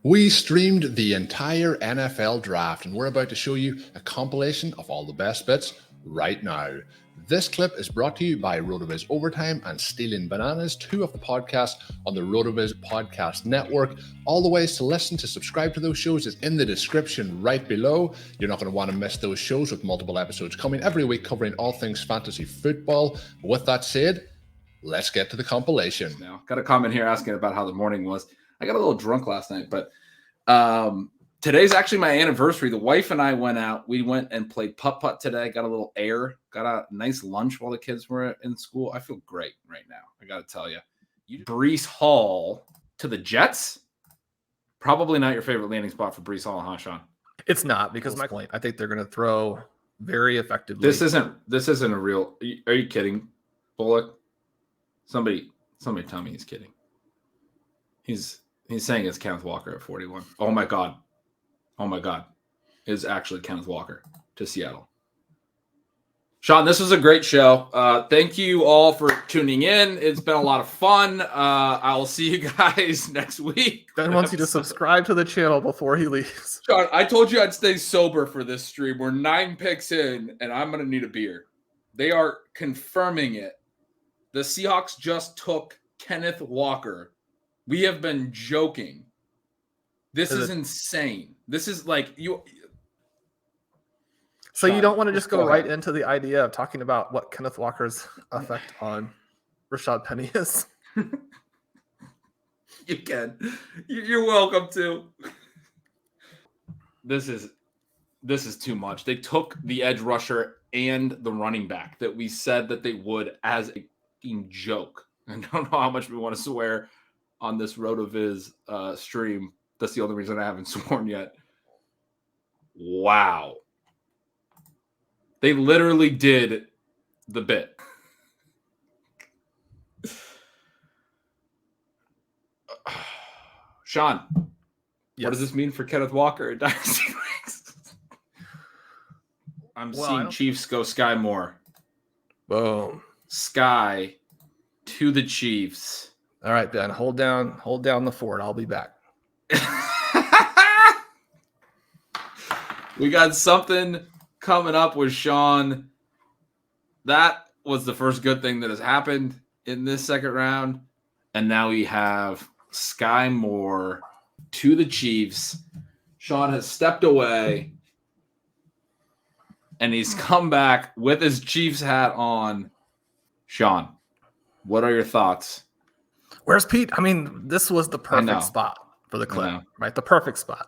We streamed the entire NFL draft, and we're about to show you a compilation of all the best bits right now. This clip is brought to you by RotoViz Overtime and Stealing Bananas, two of the podcasts on the RotoViz Podcast Network. All the ways to listen to subscribe to those shows is in the description right below. You're not going to want to miss those shows with multiple episodes coming every week covering all things fantasy football. But with that said, let's get to the compilation. Now, got a comment here asking about how the morning was. I got a little drunk last night, but today's actually my anniversary. The wife and I went out. We went and played putt-putt today. Got a little air. Got a nice lunch while the kids were in school. I feel great right now. I got to tell you. Breece Hall to the Jets? Probably not your favorite landing spot for Breece Hall, huh, Sean? It's not, because my point, I think they're going to throw very effectively. This isn't a real. Are you kidding, Bullock? Somebody tell me he's kidding. He's saying it's Kenneth Walker at 41. Oh my God. It's actually Kenneth Walker to Seattle. Sean, this was a great show. Thank you all for tuning in. It's been a lot of fun. I will see you guys next week. Ben wants you to subscribe to the channel before he leaves. Sean, I told you I'd stay sober for this stream. We're 9 picks in, and I'm going to need a beer. They are confirming it. The Seahawks just took Kenneth Walker. We have been joking. This is insane. This is like you. So you don't want to just go right into the idea of talking about what Kenneth Walker's effect on Rachaad Penny is? You can. You're welcome to. This is too much. They took the edge rusher and the running back that we said that they would as a joke. I don't know how much we want to swear on this RotoViz stream. That's the only reason I haven't sworn yet. Wow. They literally did the bit. Sean, Yes. What does this mean for Kenneth Walker at Dynasty Leagues? I'm seeing Chiefs go Sky Moore. Boom. Sky to the Chiefs. All right, Ben, hold down the fort. I'll be back. We got something coming up with Sean. That was the first good thing that has happened in this second round. And now we have Sky Moore to the Chiefs. Sean has stepped away. And he's come back with his Chiefs hat on. Sean, what are your thoughts? Where's Pete? I mean, this was the perfect spot for the clip, right? The perfect spot.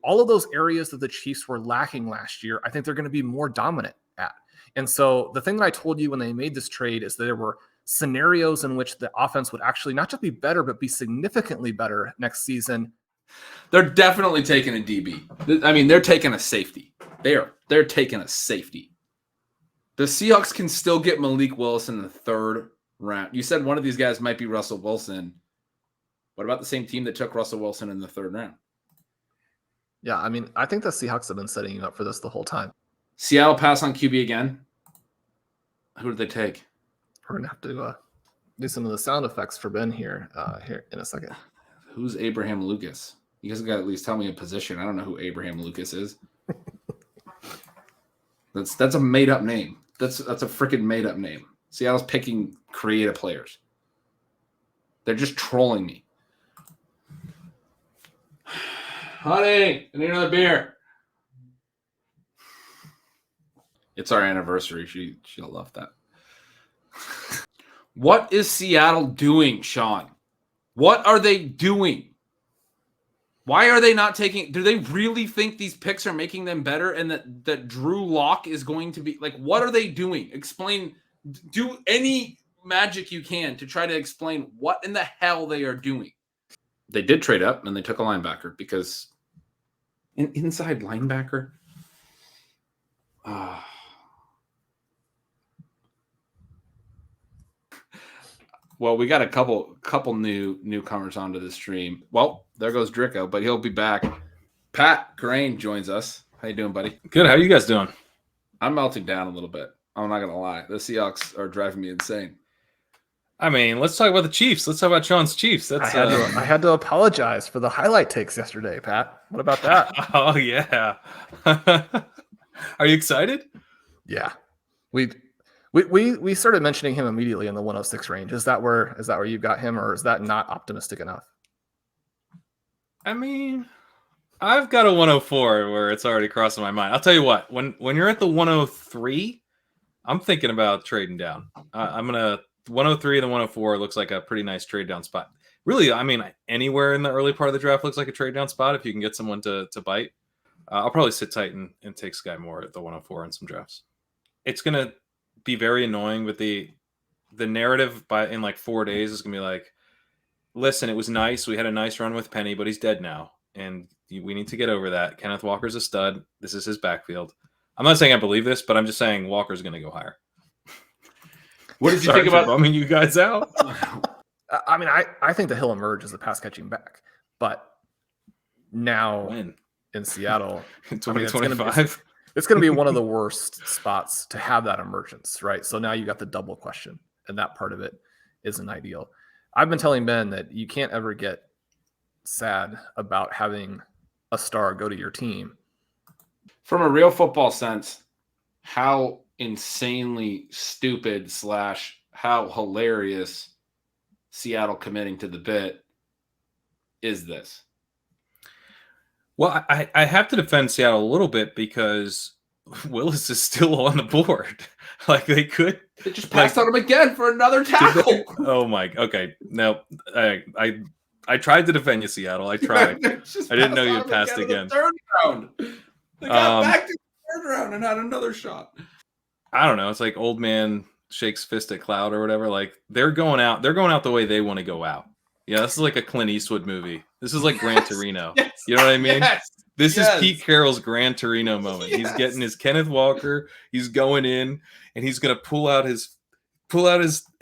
All of those areas that the Chiefs were lacking last year, I think they're going to be more dominant at. And so the thing that I told you when they made this trade is that there were scenarios in which the offense would actually not just be better, but be significantly better next season. They're definitely taking a DB. I mean, they're taking a safety. They're taking a safety. The Seahawks can still get Malik Willis in the third round. You said one of these guys might be Russell Wilson. What about the same team that took Russell Wilson in the third round? Yeah, I mean, I think the Seahawks have been setting you up for this the whole time. Seattle pass on QB again. Who did they take? We're going to have to do some of the sound effects for Ben here in a second. Who's Abraham Lucas? You guys got to at least tell me a position. I don't know who Abraham Lucas is. That's a made-up name. That's a freaking made-up name. Seattle's picking creative players. They're just trolling me. Honey, I need another beer. It's our anniversary. She'll love that. What is Seattle doing, Sean? What are they doing? Why are they not taking? Do they really think these picks are making them better and that Drew Lock is going to be like, what are they doing? Explain, do any magic you can to try to explain what in the hell they are doing. They did trade up and they took a linebacker because an inside linebacker. Well, we got a couple newcomers onto the stream. Well, there goes Dricko, but he'll be back. Pat Crane joins us. How you doing, buddy? Good. How you guys doing? I'm melting down a little bit. I'm not gonna lie. The Seahawks are driving me insane. I mean, let's talk about the Chiefs. Let's talk about Sean's Chiefs. That's I had to apologize for the highlight takes yesterday, Pat. What about that? Oh yeah. Are you excited? Yeah. We started mentioning him immediately in the 106 range. Is that where you got him, or is that not optimistic enough? I mean, I've got a 104 where it's already crossing my mind. I'll tell you what, when you're at the 103, I'm thinking about trading down. I'm gonna 103 and the 104 looks like a pretty nice trade down spot. Really, I mean, anywhere in the early part of the draft looks like a trade down spot if you can get someone to bite. I'll probably sit tight and take Sky Moore at the 104 in some drafts. It's gonna be very annoying, but the narrative in like 4 days is gonna be like, listen, it was nice. We had a nice run with Penny, but he's dead now, and we need to get over that. Kenneth Walker's a stud. This is his backfield. I'm not saying I believe this, but I'm just saying Walker's going to go higher. What did you think about bumming you guys out? I mean, I think that he'll emerge as a pass catching back, but now in Seattle, in 2025, it's going to be one of the worst spots to have that emergence, right? So now you got the double question, and that part of it isn't ideal. I've been telling Ben that you can't ever get sad about having a star go to your team. From a real football sense, how insanely stupid / how hilarious Seattle committing to the bit is this? Well, I have to defend Seattle a little bit because Willis is still on the board. Like they just passed on him again for another tackle. Okay. No, I tried to defend you, Seattle. I tried. I didn't know you'd passed again. Third round. They got back to the third round and had another shot. I don't know. It's like old man shakes fist at cloud or whatever. Like they're going out the way they want to go out. Yeah, this is like a Clint Eastwood movie. This is like Gran Torino. Yes, you know what I mean? Yes, this is Pete Carroll's Gran Torino moment. Yes. He's getting his Kenneth Walker. He's going in and he's gonna pull out his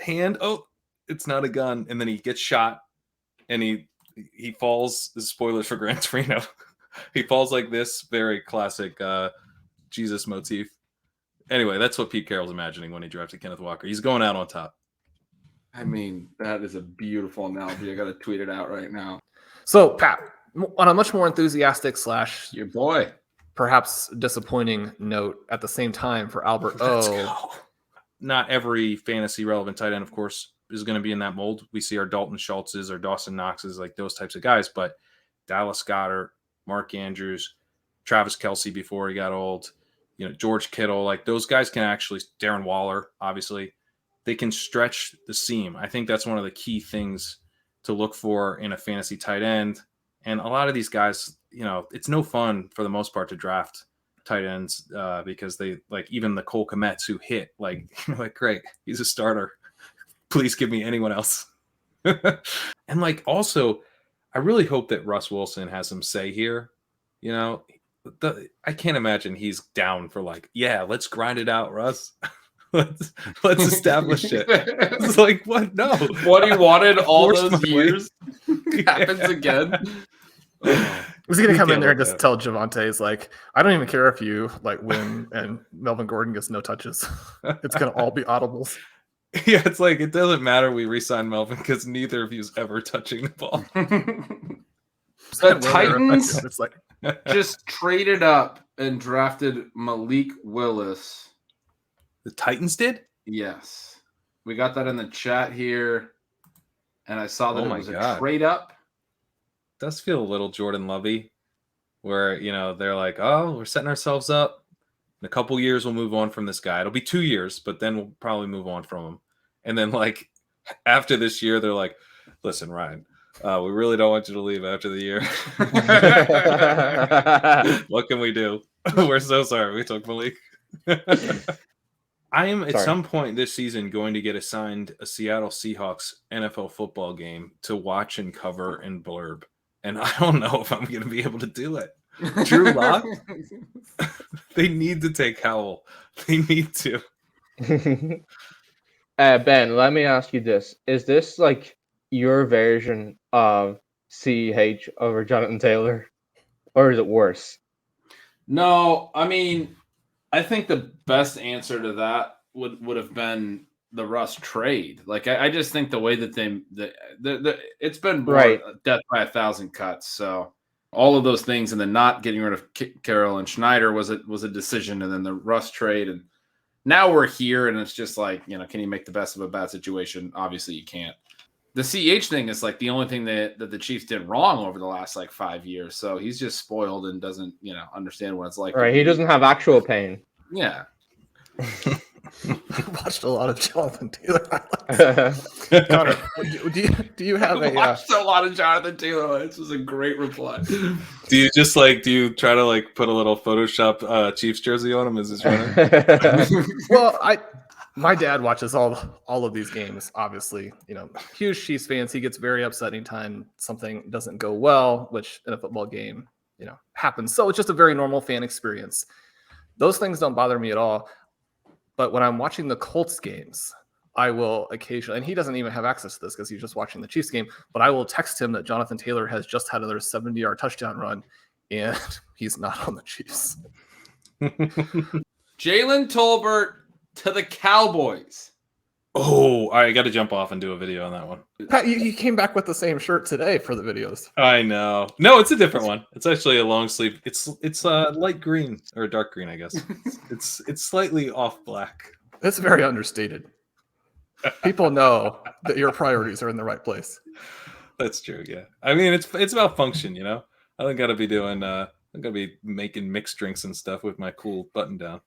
hand. Oh, it's not a gun, and then he gets shot and he falls. This is spoilers for Gran Torino. He falls like this, very classic Jesus motif. Anyway, that's what Pete Carroll's imagining when he drafted Kenneth Walker. He's going out on top. I mean, that is a beautiful analogy. I got to tweet it out right now. So, Pat, on a much more enthusiastic / your boy, perhaps disappointing note at the same time for Albert O. Not every fantasy relevant tight end, of course, is going to be in that mold. We see our Dalton Schultzes, our Dawson Knoxes, like those types of guys, but Dallas Goedert, Mark Andrews, Travis Kelce before he got old, George Kittle, like those guys can actually, Darren Waller, obviously, they can stretch the seam. I think that's one of the key things to look for in a fantasy tight end. And a lot of these guys, it's no fun for the most part to draft tight ends because they like even the Cole Kmets who hit like great, he's a starter. Please give me anyone else. And like also, I really hope that Russ Wilson has some say here. I can't imagine he's down for like, yeah, let's grind it out, Russ. let's establish it. It's like, what? No. What he wanted all those years happens again. Was he going to come in there and just tell Javonte, like, I don't even care if you like win and Melvin Gordon gets no touches. It's going to all be audibles. Yeah, it's like, it doesn't matter we re-sign Melvin because neither of you's ever touching the ball. The Titans just traded up and drafted Malik Willis. The Titans did? Yes. We got that in the chat here. And I saw that it was a trade up. It does feel a little Jordan Lovey, where, they're like, oh, we're setting ourselves up. In a couple years, we'll move on from this guy. It'll be 2 years, but then we'll probably move on from him. And then, like, after this year, they're like, listen, Ryan, we really don't want you to leave after the year. What can we do? We're so sorry we took Malik. I am at some point this season going to get assigned a Seattle Seahawks NFL football game to watch and cover and blurb. And I don't know if I'm going to be able to do it. Drew Lock, they need to take Howell. They need to. Ben, let me ask you this. Is this like your version of CH over Jonathan Taylor? Or is it worse? No, I mean, I think the best answer to that would have been the Russ trade. Like I just think the way that it's been Right. death by 1,000 cuts. So all of those things, and then not getting rid of Carroll and Schneider was a decision, and then the Russ trade, and now we're here, and it's just like, can you make the best of a bad situation? Obviously, you can't. The CH thing is like the only thing that the Chiefs did wrong over the last like 5 years. So he's just spoiled and doesn't, understand what it's like. Right. He doesn't have actual pain. Yeah. I watched a lot of Jonathan Taylor highlights. Connor, do you have watched a lot of Jonathan Taylor? This was a great reply. Do you try to like put a little Photoshop Chiefs jersey on him as his runner? Well, my dad watches all of these games, obviously. Huge Chiefs fans. He gets very upset anytime something doesn't go well, which in a football game, happens. So it's just a very normal fan experience. Those things don't bother me at all. But when I'm watching the Colts games, I will occasionally, and he doesn't even have access to this because he's just watching the Chiefs game, but I will text him that Jonathan Taylor has just had another 70-yard touchdown run, and he's not on the Chiefs. Jalen Tolbert to the Cowboys. Oh, I got to jump off and do a video on that one. Pat, you came back with the same shirt today for the videos. I know. No, it's a different one. It's actually a long sleeve. It's light green or dark green, I guess. It's slightly off black. It's very understated. People know that your priorities are in the right place. That's true. Yeah. I mean, it's about function, I don't got to be doing. I'm gonna be making mixed drinks and stuff with my cool button down.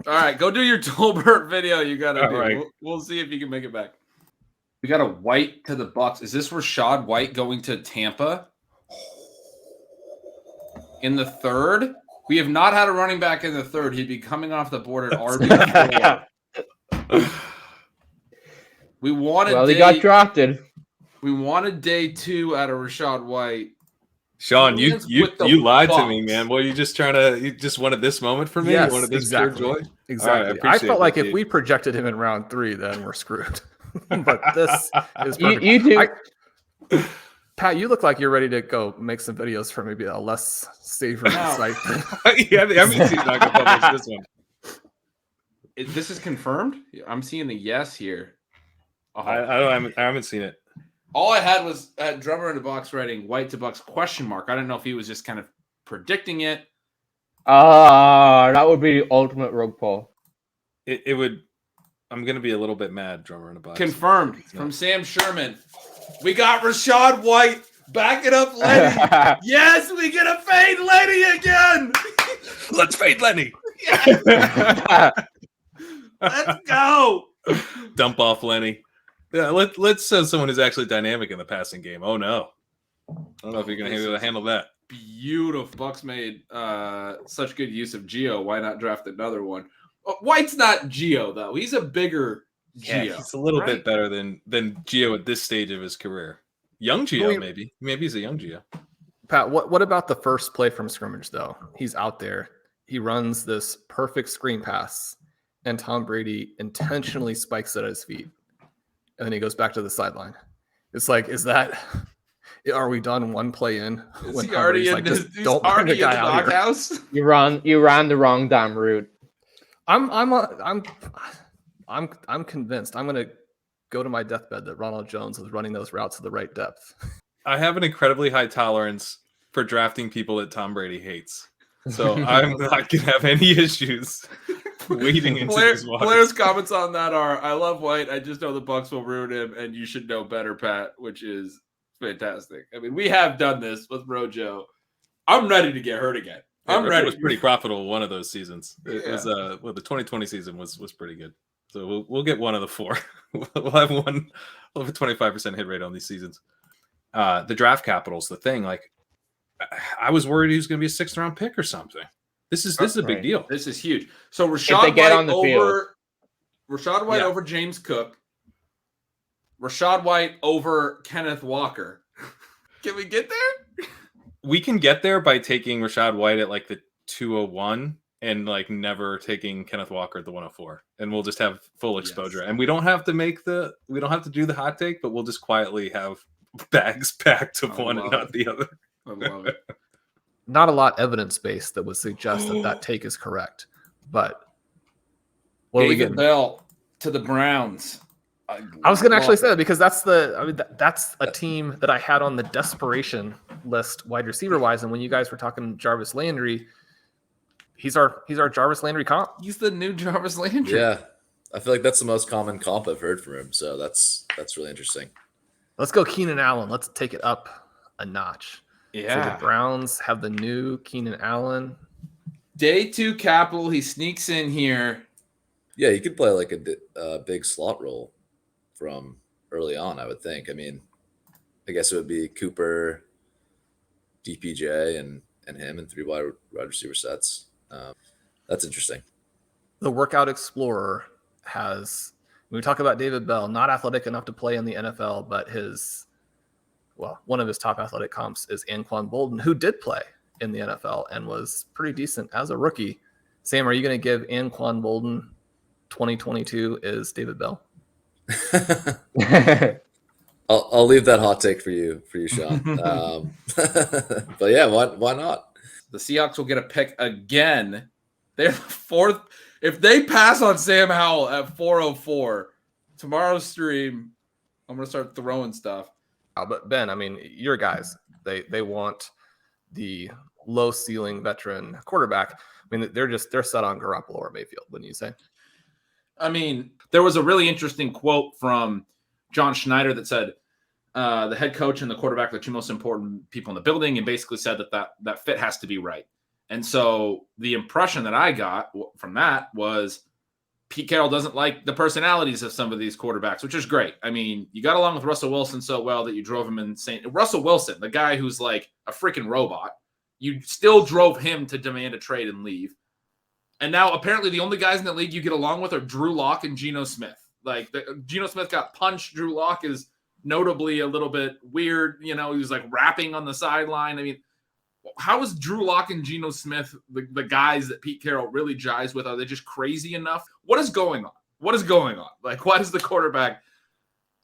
All right, go do your Tolbert video. You got to do. Right. We'll see if you can make it back. We got a White to the Bucs. Is this Rachaad White going to Tampa in the third? We have not had a running back in the third. He'd be coming off the board at RB4. He got drafted. We wanted day 2 out of Rachaad White. Sean, you lied to me, man. Well, you just wanted this moment for me? Yes, you wanted this exactly. pure joy? Exactly. Right, I felt like if we projected him in round 3, then we're screwed. But this is perfect. You do. Pat, you look like you're ready to go make some videos for maybe a less savory site. Yeah, I haven't seen I can publish this one. This is confirmed? I'm seeing the yes here. I haven't seen it. All I had was Drummer in the Box writing White to Bucs ? I didn't know if he was just kind of predicting it. That would be the ultimate rug pull. It would. I'm gonna be a little bit mad. Drummer in the Box. Confirmed from Sam Sherman. We got Rachaad White. Back it up, Lenny. Yes, we get a fade Lenny again. Let's fade Lenny. Let's go. Dump off Lenny. Yeah, let's send someone who's actually dynamic in the passing game. Oh no, I don't know if you're gonna be able to handle that. Beautiful. Bucs made such good use of Gio. Why not draft another one? White's not Gio though. He's a bigger Gio. Yeah, he's a little bit better than Gio at this stage of his career. Young Gio, maybe he's a young Gio. Pat, what about the first play from scrimmage though? He's out there. He runs this perfect screen pass, and Tom Brady intentionally spikes it at his feet. And then he goes back to the sideline. It's like, are we done one play in? Is he already in the doghouse? You ran the wrong damn route. I'm convinced. I'm gonna go to my deathbed that Ronald Jones was running those routes to the right depth. I have an incredibly high tolerance for drafting people that Tom Brady hates. So I'm not gonna have any issues wading into this water. Blair's comments on that are, I love White. I just know the Bucs will ruin him, and you should know better, Pat, which is fantastic. I mean, we have done this with Rojo. I'm ready to get hurt again. I'm ready. It was pretty profitable one of those seasons. It was the 2020 season was pretty good. So we'll get one of the 4. We'll have a 25% hit rate on these seasons. The draft capital's the thing. Like, I was worried he was going to be a 6th round pick or something. This is a big deal. This is huge. So Rachaad White over James Cook. Rachaad White over Kenneth Walker. Can we get there? We can get there by taking Rachaad White at like the 201 and like never taking Kenneth Walker at the 104, and we'll just have full exposure. Yes. And we don't have to do the hot take, but we'll just quietly have bags packed of one and not the other. I love it. Not a lot evidence-based that would suggest that take is correct. But what David Bell to the Browns. I was going to actually say that because that's that's a team that I had on the desperation list wide receiver wise. And when you guys were talking Jarvis Landry, he's our Jarvis Landry comp. He's the new Jarvis Landry. Yeah. I feel like that's the most common comp I've heard from him. So that's really interesting. Let's go Keenan Allen. Let's take it up a notch. Yeah. So the Browns have the new Keenan Allen. Day 2 capital. He sneaks in here. Yeah, he could play like a big slot role from early on, I would think. I mean, I guess it would be Cooper, DPJ, and him and 3 wide receiver sets. That's interesting. The Workout Explorer has, when we talk about David Bell, not athletic enough to play in the NFL, but one of his top athletic comps is Anquan Bolden, who did play in the NFL and was pretty decent as a rookie. Sam, are you going to give Anquan Bolden 2022 is David Bell? I'll leave that hot take for you, Sean. But yeah, why not? The Seahawks will get a pick again. They're fourth. If they pass on Sam Howell at 4:04 tomorrow's stream, I'm gonna start throwing stuff. But Ben, I mean, your guys, they want the low ceiling veteran quarterback. I mean, they're set on Garoppolo or Mayfield, wouldn't you say? I mean, there was a really interesting quote from John Schneider that said the head coach and the quarterback are the 2 most important people in the building, and basically said that fit has to be right. And so the impression that I got from that was Pete Carroll doesn't like the personalities of some of these quarterbacks, which is great. I mean, you got along with Russell Wilson so well that you drove him insane. Russell Wilson, the guy who's like a freaking robot, you still drove him to demand a trade and leave. And now apparently the only guys in the league you get along with are Drew Lock and Geno Smith. Like Geno Smith got punched. Drew Lock is notably a little bit weird. You know, he was like rapping on the sideline. I mean, how is Drew Lock and Geno Smith the guys that Pete Carroll really jives with? Are they just crazy enough? What is going on? What is going on? Like, why does the quarterback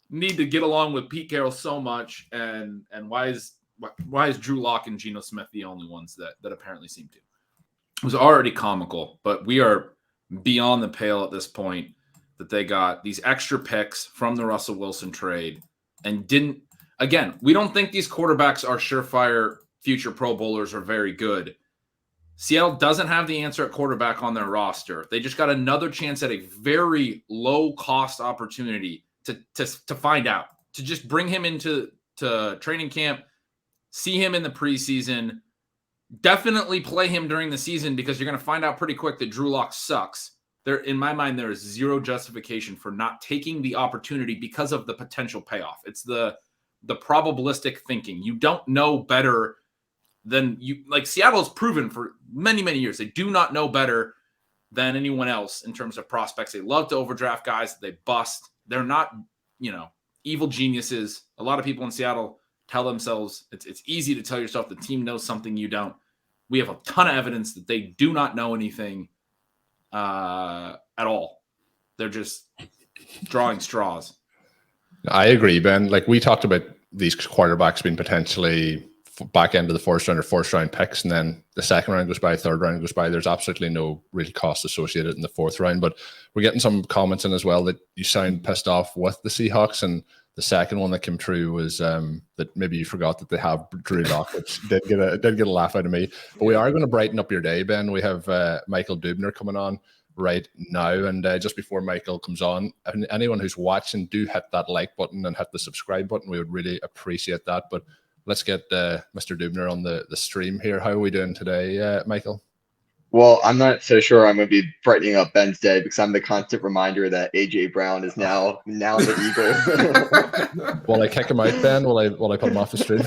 need to get along with Pete Carroll so much? And why is Drew Lock and Geno Smith the only ones that apparently seem to? It was already comical, but we are beyond the pale at this point that they got these extra picks from the Russell Wilson trade and didn't. Again, we don't think these quarterbacks are surefire future Pro Bowlers or very good. Seattle doesn't have the answer at quarterback on their roster. They just got another chance at a very low-cost opportunity to find out, to just bring him into training camp, see him in the preseason, definitely play him during the season, because you're going to find out pretty quick that Drew Lock sucks. In my mind, there is zero justification for not taking the opportunity because of the potential payoff. It's the probabilistic thinking. You don't know better than you. Like, Seattle has proven for many, many years, they do not know better than anyone else in terms of prospects. They love to overdraft guys. They bust. They're not, evil geniuses. A lot of people in Seattle tell themselves it's easy to tell yourself the team knows something you don't. We have a ton of evidence that they do not know anything at all. They're just drawing straws. I agree, Ben. Like, we talked about these quarterbacks being potentially back end of the first round or first round picks, and then the second round goes by, third round goes by. There's absolutely no real cost associated in the fourth round. But we're getting some comments in as well that you sound pissed off with the Seahawks, and the second one that came through was that maybe you forgot that they have Drew Lock, which did get a laugh out of me. But we are going to brighten up your day, Ben. We have Michael Dubner coming on right now, and just before Michael comes on, anyone who's watching, do hit that like button and hit the subscribe button. We would really appreciate that. But let's get Mr. Dubner on the stream here. How are we doing today, Michael? Well, I'm not so sure I'm going to be brightening up Ben's day, because I'm the constant reminder that A.J. Brown is now the Eagle. Will I kick him out, Ben? Will I put him off the stream?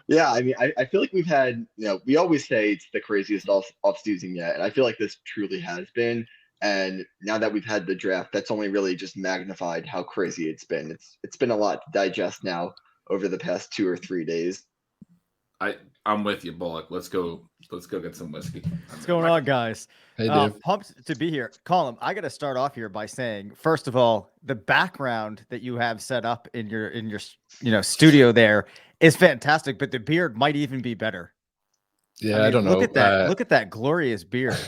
Yeah, I mean, I feel like we've had, we always say it's the craziest off-season yet, and I feel like this truly has been. And now that we've had the draft, that's only really just magnified how crazy it's been. It's been a lot to digest now over the past 2 or 3 days. I'm with you, Bullock. Let's go get some whiskey. What's going on, guys? Hey, Dave. Pumped to be here. Colm, I got to start off here by saying, first of all, the background that you have set up in your studio there is fantastic, but the beard might even be better. Yeah, I don't know. Look at that glorious beard.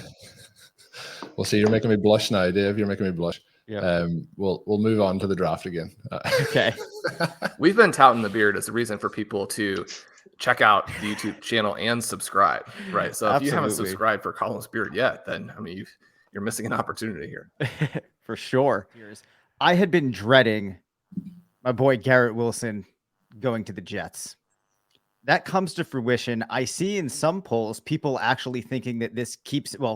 We'll see. You're making me blush now, Dave. You're making me blush. Yeah. We'll move on to the draft again. Okay. We've been touting the beard as a reason for people to check out the YouTube channel and subscribe, right? So if you haven't subscribed for Colm's beard yet, then I mean you're missing an opportunity here. For sure. I had been dreading my boy Garrett Wilson going to the Jets. That comes to fruition. I see in some polls people actually thinking that this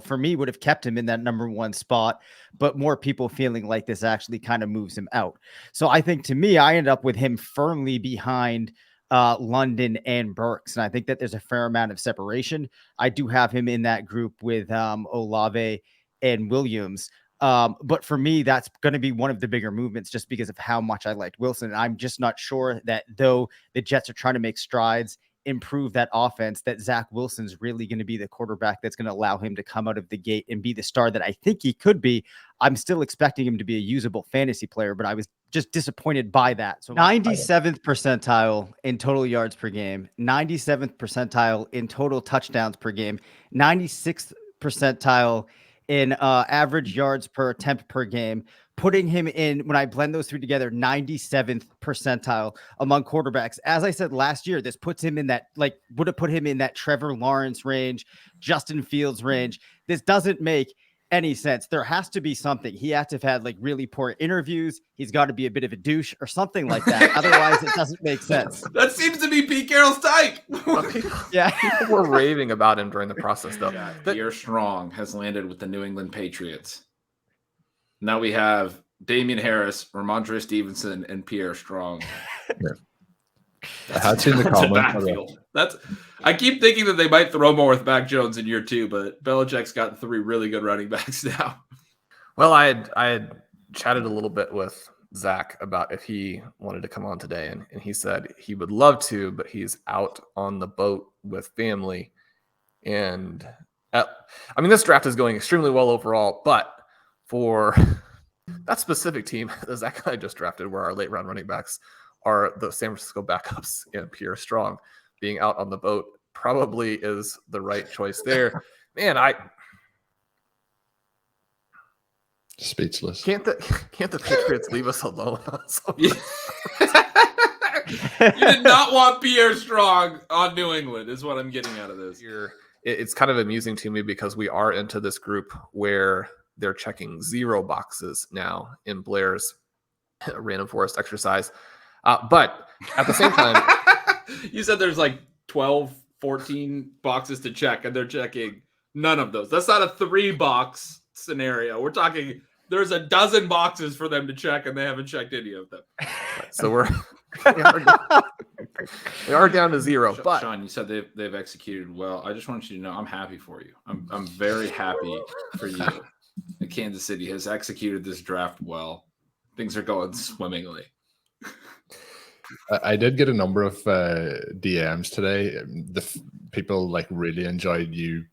for me would have kept him in that number 1 spot, but more people feeling like this actually kind of moves him out. So I think to me, I end up with him firmly behind London and Burks. And I think that there's a fair amount of separation. I do have him in that group with Olave and Williams. But for me, that's going to be one of the bigger movements just because of how much I liked Wilson. And I'm just not sure that though the Jets are trying to make strides, improve that offense, that Zach Wilson's really going to be the quarterback that's going to allow him to come out of the gate and be the star that I think he could be. I'm still expecting him to be a usable fantasy player, but I was just disappointed by that. So 97th percentile in total yards per game, 97th percentile in total touchdowns per game, 96th percentile in average yards per attempt per game, putting him in, when I blend those three together, 97th percentile among quarterbacks. As I said last year, this puts him in that, would have put him in that Trevor Lawrence range, Justin Fields range. This doesn't make any sense. There has to be something. He has to have had really poor interviews. He's got to be a bit of a douche or something like that. Otherwise, it doesn't make sense. That seems to be Pete Carroll's type. Yeah, people were raving about him during the process, though. Yeah, Pierre Strong has landed with the New England Patriots. Now we have Damian Harris, Ramondre Stevenson, and Pierre Strong. I had seen the comment. I keep thinking that they might throw more with Mac Jones in year 2, but Belichick's got 3 really good running backs now. Well, I had chatted a little bit with Zach about if he wanted to come on today, and he said he would love to, but he's out on the boat with family. And this draft is going extremely well overall, but for that specific team that Zach and I just drafted, where our late round running backs are the San Francisco backups and Pierre Strong, being out on the boat probably is the right choice there. Man, speechless. Can't the Patriots leave us alone? You did not want Pierre Strong on New England, is what I'm getting out of this. It's kind of amusing to me because we are into this group where they're checking 0 boxes now in Blair's random forest exercise. But at the same time, you said there's 12, 14 boxes to check, and they're checking none of those. That's not a 3-box scenario. We're talking there's a dozen boxes for them to check, and they haven't checked any of them. So we are down to 0. But Shawn, you said they've executed well. I just want you to know I'm happy for you. I'm very happy for you. Kansas City has executed this draft well. Things are going swimmingly. I did get a number of DMs today. The people really enjoyed you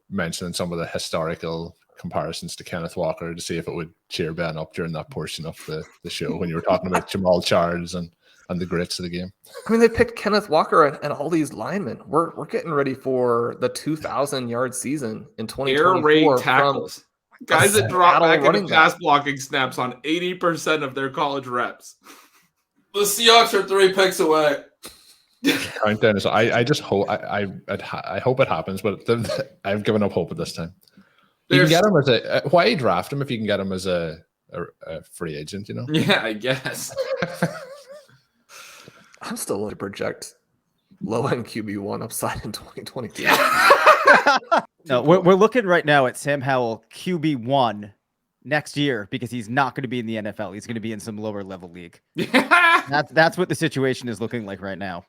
mentioning some of the historical comparisons to Kenneth Walker to see if it would cheer Ben up during that portion of the show when you were talking about Jamal Charles and the greats of the game. They picked Kenneth Walker and all these linemen. We're getting ready for the 2,000-yard season in 2024. Air raid tackles. Guys that drop back into pass blocking snaps on 80% of their college reps. The Seahawks are 3 picks away. Countdown is. I just hope. I hope it happens, but I've given up hope at this time. You can get him as a. Why draft him if you can get him as a free agent? Yeah, I guess. I'm still willing to project low-end QB1 upside in 2022. No, we're looking right now at Sam Howell QB1 next year because he's not going to be in the NFL. He's going to be in some lower level league. That's what the situation is looking like right now.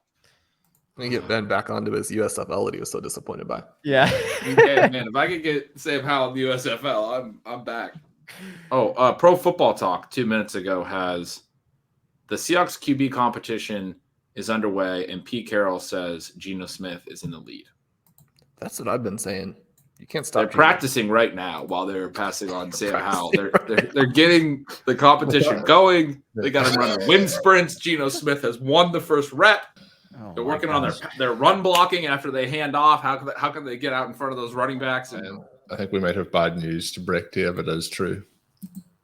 Let me get Ben back onto his USFL that he was so disappointed by. Yeah. Okay, man, if I could get Sam Howell in the USFL, I'm back. Pro Football Talk 2 minutes ago has the Seahawks QB competition is underway, and Pete Carroll says Geno Smith is in the lead. That's what I've been saying. You can't stop. They're practicing right now while they're passing on Sam Howell. They're getting the competition going. They got him running wind sprints. Geno Smith has won the first rep. They're working on their run blocking after they hand off. How can they get out in front of those running backs? And I think we might have bad news to break to you, but it is true.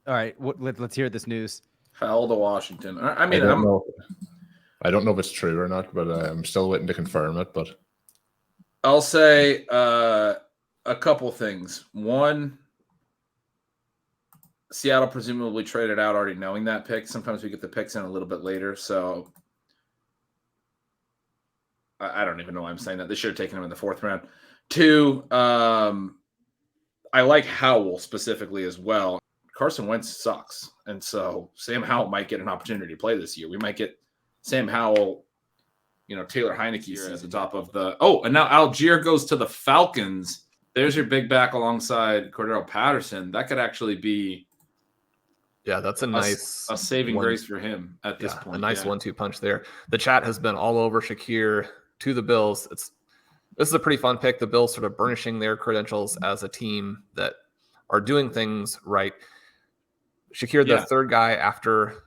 All right, let's hear this news. Fell to Washington. I I don't know. I don't know if it's true or not, but I'm still waiting to confirm it. But I'll say a couple things. One, Seattle presumably traded out already knowing that pick. Sometimes we get the picks in a little bit later, so I don't even know why I'm saying that. They should have taken him in the 4th round. 2, I like Howell specifically as well. Carson Wentz sucks, and so Sam Howell might get an opportunity to play this year. We might get Sam Howell, Taylor Heinicke at the top of the. Oh, and now Algier goes to the Falcons. There's your big back alongside Cordero Patterson. That could actually be. Yeah, that's a saving grace for him at this point. A nice 1-2 punch there. The chat has been all over Shakir to the Bills. This is a pretty fun pick. The Bills sort of burnishing their credentials as a team that are doing things right. Shakir, the third guy after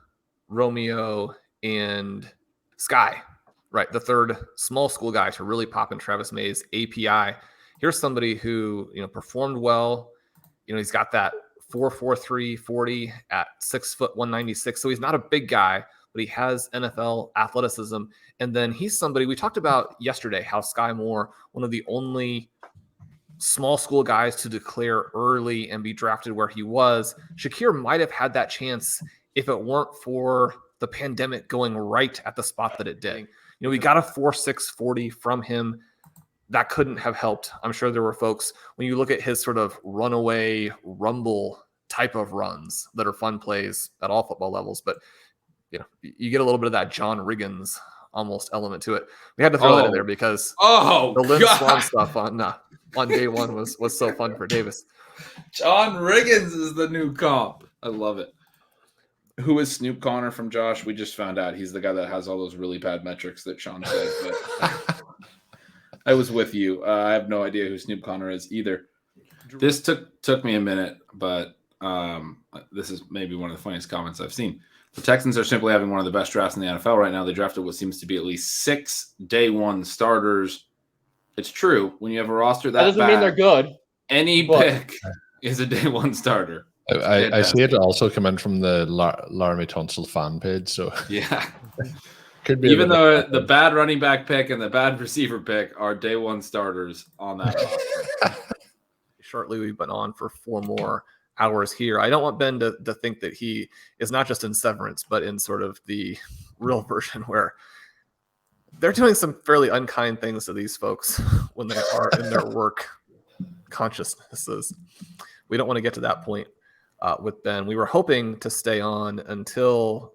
Romeo and Sky, right? The third small school guy to really pop in Travis May's API. Here's somebody who, performed well. He's got that 4.43 40 at 6 foot 196. So he's not a big guy, but he has NFL athleticism. And then he's somebody we talked about yesterday, how Sky Moore, one of the only small school guys to declare early and be drafted where he was. Shakir might have had that chance if it weren't for the pandemic going right at the spot that it did. We got a 4.6 40 from him. That couldn't have helped. I'm sure there were folks, when you look at his sort of runaway rumble type of runs that are fun plays at all football levels, but you get a little bit of that John Riggins almost element to it. We had to throw that in there because the Lynn Swan stuff on day one was so fun for Davis. John Riggins is the new comp. I love it. Who is Snoop Connor from Josh? We just found out he's the guy that has all those really bad metrics that Sean said. But I was with you. I have no idea who Snoop Connor is either. This took me a minute, but this is maybe one of the funniest comments I've seen. The Texans are simply having one of the best drafts in the NFL right now. They drafted what seems to be at least 6 day one starters. It's true. When you have a roster that doesn't mean they're good. Any pick is a day one starter. I see it also coming from the Laramie Tunsil fan page. So yeah, could be even though the bad running back pick and the bad receiver pick are day one starters on that roster. Shortly, we've been on for 4 more hours here. I don't want Ben to think that he is not just in severance, but in sort of the real version where they're doing some fairly unkind things to these folks when they are in their work consciousnesses. We don't want to get to that point with Ben. We were hoping to stay on until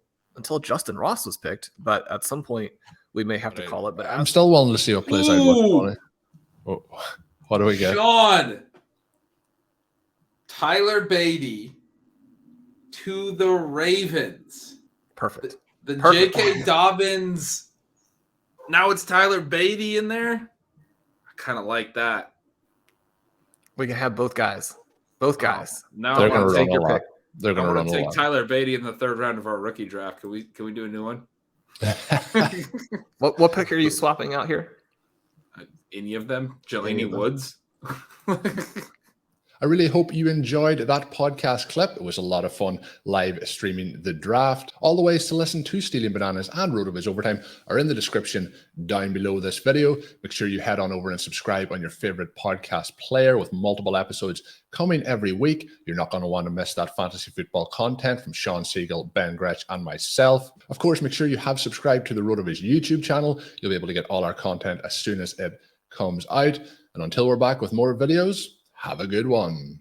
Justin Ross was picked, but at some point we may have to call it. But I'm still willing to see what plays out. What do we get? Sean, Tyler Beatty to the Ravens. Perfect. The J.K. Dobbins. Now it's Tyler Beatty in there. I kind of like that. We can have both guys. Both guys. Now they're going to take your pick. They're going to run take Tyler Beatty in the 3rd round of our rookie draft. Can we do a new one? What pick are you swapping out here? Any of them? Jelani Woods. I really hope you enjoyed that podcast clip. It was a lot of fun live streaming the draft. All the ways to listen to Stealing Bananas and RotoViz Overtime are in the description down below this video. Make sure you head on over and subscribe on your favorite podcast player with multiple episodes coming every week. You're not going to want to miss that fantasy football content from Shawn Siegele, Ben Gretch, and myself. Of course, make sure you have subscribed to the RotoViz YouTube channel. You'll be able to get all our content as soon as it comes out. And until we're back with more videos, have a good one.